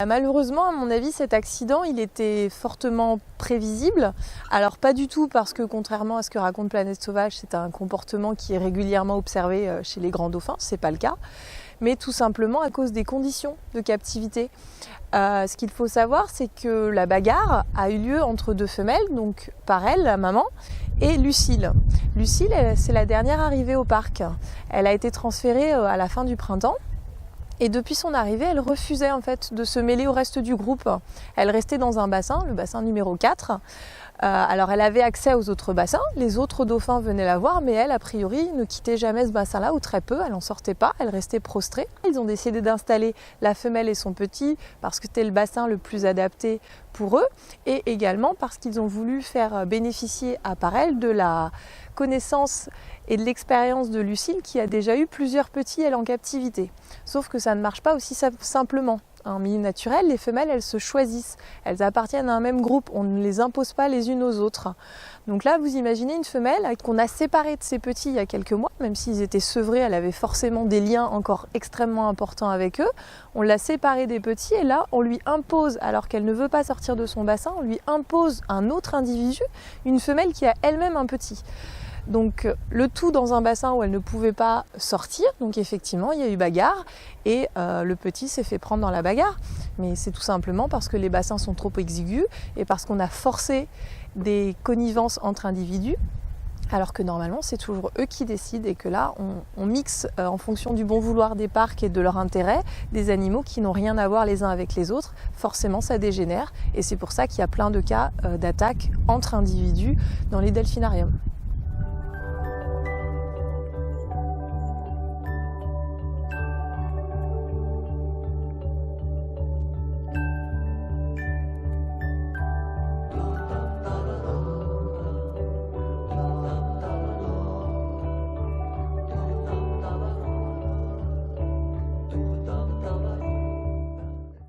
Malheureusement, à mon avis, cet accident, il était fortement prévisible. Alors pas du tout parce que contrairement à ce que raconte Planète Sauvage, c'est un comportement qui est régulièrement observé chez les grands dauphins, c'est pas le cas, mais tout simplement à cause des conditions de captivité. Ce qu'il faut savoir, c'est que la bagarre a eu lieu entre deux femelles, donc Parel, la maman, et Lucille. Lucille, c'est la dernière arrivée au parc. Elle a été transférée à la fin du printemps. Et depuis son arrivée, elle refusait en fait de se mêler au reste du groupe. Elle restait dans un bassin, le bassin numéro 4. Alors elle avait accès aux autres bassins, les autres dauphins venaient la voir, mais elle, a priori, ne quittait jamais ce bassin-là, ou très peu, elle n'en sortait pas, elle restait prostrée. Ils ont décidé d'installer la femelle et son petit, parce que c'était le bassin le plus adapté pour eux, et également parce qu'ils ont voulu faire bénéficier à Parel de la connaissance et de l'expérience de Lucille, qui a déjà eu plusieurs petits, elle, en captivité. Sauf que ça ne marche pas aussi simplement. En milieu naturel, les femelles, elles se choisissent. Elles appartiennent à un même groupe. On ne les impose pas les unes aux autres. Donc là, vous imaginez une femelle qu'on a séparée de ses petits il y a quelques mois, même s'ils étaient sevrés, elle avait forcément des liens encore extrêmement importants avec eux. On l'a séparée des petits et là, on lui impose, alors qu'elle ne veut pas sortir de son bassin, on lui impose un autre individu, une femelle qui a elle-même un petit. Donc le tout dans un bassin où elle ne pouvait pas sortir, donc effectivement il y a eu bagarre et le petit s'est fait prendre dans la bagarre. Mais c'est tout simplement parce que les bassins sont trop exigus et parce qu'on a forcé des connivences entre individus, alors que normalement c'est toujours eux qui décident et que là on mixe en fonction du bon vouloir des parcs et de leur intérêt des animaux qui n'ont rien à voir les uns avec les autres. Forcément ça dégénère et c'est pour ça qu'il y a plein de cas d'attaques entre individus dans les delphinariums.